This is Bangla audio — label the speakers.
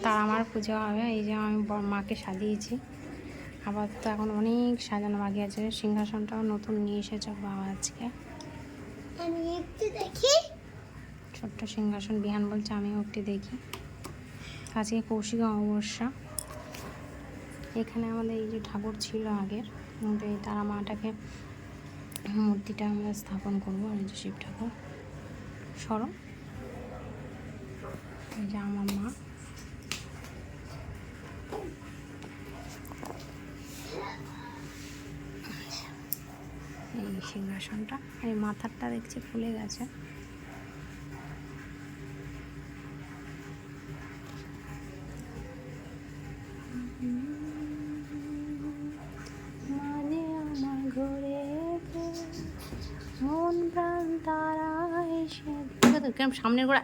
Speaker 1: তার আমার পুজো হবে। এই যে আমি মাকে সাজিয়েছি। আপাতত এখন অনেক সাজানো বাকি আছে। সিংহাসনটাও নতুন নিয়ে এসেছে বাবা আজকে।
Speaker 2: আমি একটু দেখি।
Speaker 1: ছোট্ট সিংহাসন। বিহান বলছে আমিও একটু দেখি। আজকে কৌশিক অমাবস্যা। এখানে আমাদের এই যে ঠাকুর ছিল আগের, কিন্তু এই তারা মাটাকে মূর্তিটা আমরা স্থাপন করবো। আর এই যে শিব ঠাকুর স্মরণ। এই যে আমার মা। এই সিংহাসনটা, এই মাথারটা দেখছি ফুলে গেছে। মানে আমার ঘরে মন প্রাণ তারা এসে কেমন সামনের গোড়া